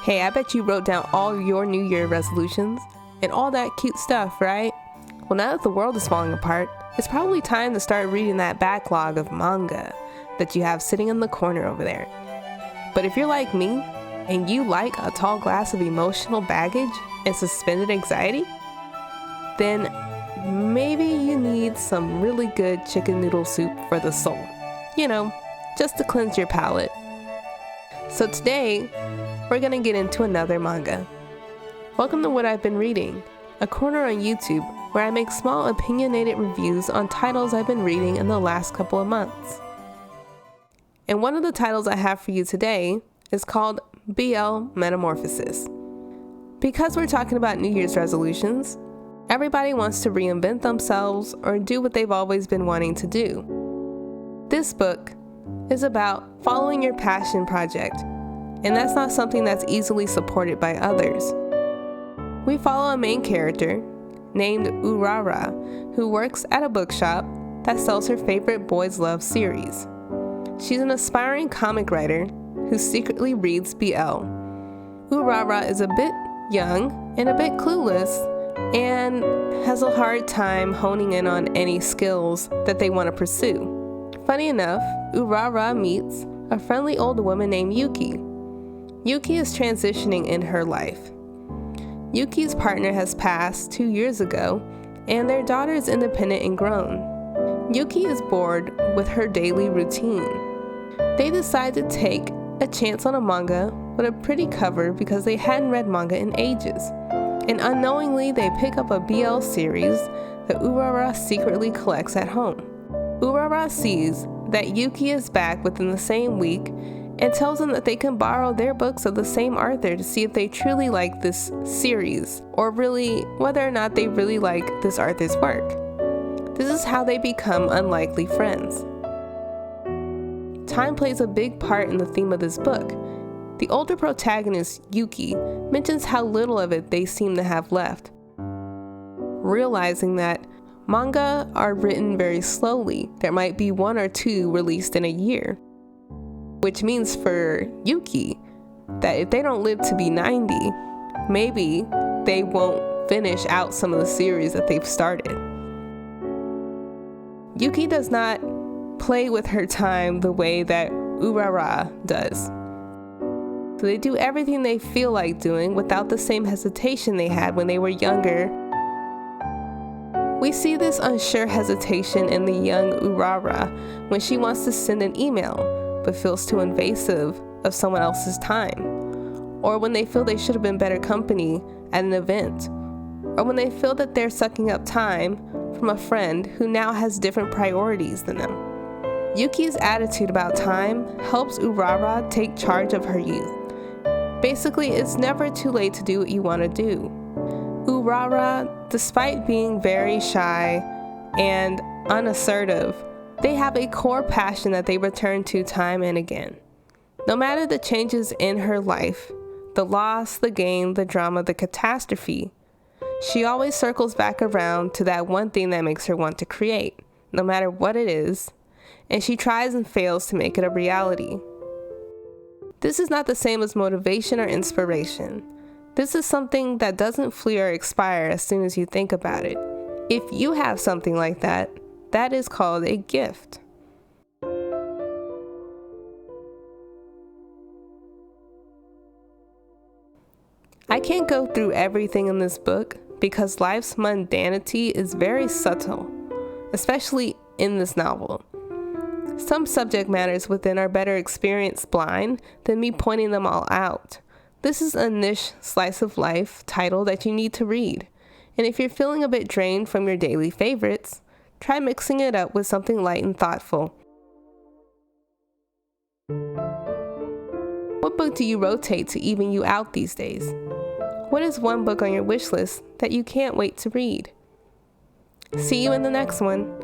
Hey, I bet you wrote down all your New Year resolutions and all that cute stuff, right? Well, now that the world is falling apart, it's probably time to start reading that backlog of manga that you have sitting in the corner over there. But if you're like me, and you like a tall glass of emotional baggage and suspended anxiety, then maybe you need some really good chicken noodle soup for the soul. You know, just to cleanse your palate. So today, we're gonna get into another manga. Welcome to What I've Been Reading, a corner on YouTube where I make small opinionated reviews on titles I've been reading in the last couple of months. And one of the titles I have for you today is called BL Metamorphosis. Because we're talking about New Year's resolutions, everybody wants to reinvent themselves or do what they've always been wanting to do. This book is about following your passion project, and that's not something that's easily supported by others. We follow a main character named Urara, who works at a bookshop that sells her favorite boys' love series. She's an aspiring comic writer who secretly reads BL. Urara is a bit young and a bit clueless and has a hard time honing in on any skills that they want to pursue. Funny enough, Urara meets a friendly old woman named Yuki. Yuki is transitioning in her life. Yuki's partner has passed 2 years ago, and their daughter is independent and grown. Yuki is bored with her daily routine. They decide to take a chance on a manga with a pretty cover because they hadn't read manga in ages. And unknowingly, they pick up a BL series that Urara secretly collects at home. Urara sees that Yuki is back within the same week and tells them that they can borrow their books of the same author to see if they truly like this series, or really whether or not they really like this author's work. This is how they become unlikely friends. Time plays a big part in the theme of this book. The older protagonist, Yuki, mentions how little of it they seem to have left, realizing that manga are written very slowly. There might be 1 or 2 released in a year. Which means for Yuki, that if they don't live to be 90, maybe they won't finish out some of the series that they've started. Yuki does not play with her time the way that Urara does. So they do everything they feel like doing without the same hesitation they had when they were younger. We see this unsure hesitation in the young Urara when she wants to send an email but feels too invasive of someone else's time, or when they feel they should have been better company at an event, or when they feel that they're sucking up time from a friend who now has different priorities than them. Yuki's attitude about time helps Urara take charge of her youth. Basically, it's never too late to do what you want to do. Urara, despite being very shy and unassertive, they have a core passion that they return to time and again. No matter the changes in her life, the loss, the gain, the drama, the catastrophe, she always circles back around to that one thing that makes her want to create, no matter what it is, and she tries and fails to make it a reality. This is not the same as motivation or inspiration. This is something that doesn't flee or expire as soon as you think about it. If you have something like that, that is called a gift. I can't go through everything in this book because life's mundanity is very subtle, especially in this novel. Some subject matters within are better experienced blind than me pointing them all out. This is a niche slice of life title that you need to read. And if you're feeling a bit drained from your daily favorites, try mixing it up with something light and thoughtful. What book do you rotate to even you out these days? What is one book on your wish list that you can't wait to read? See you in the next one.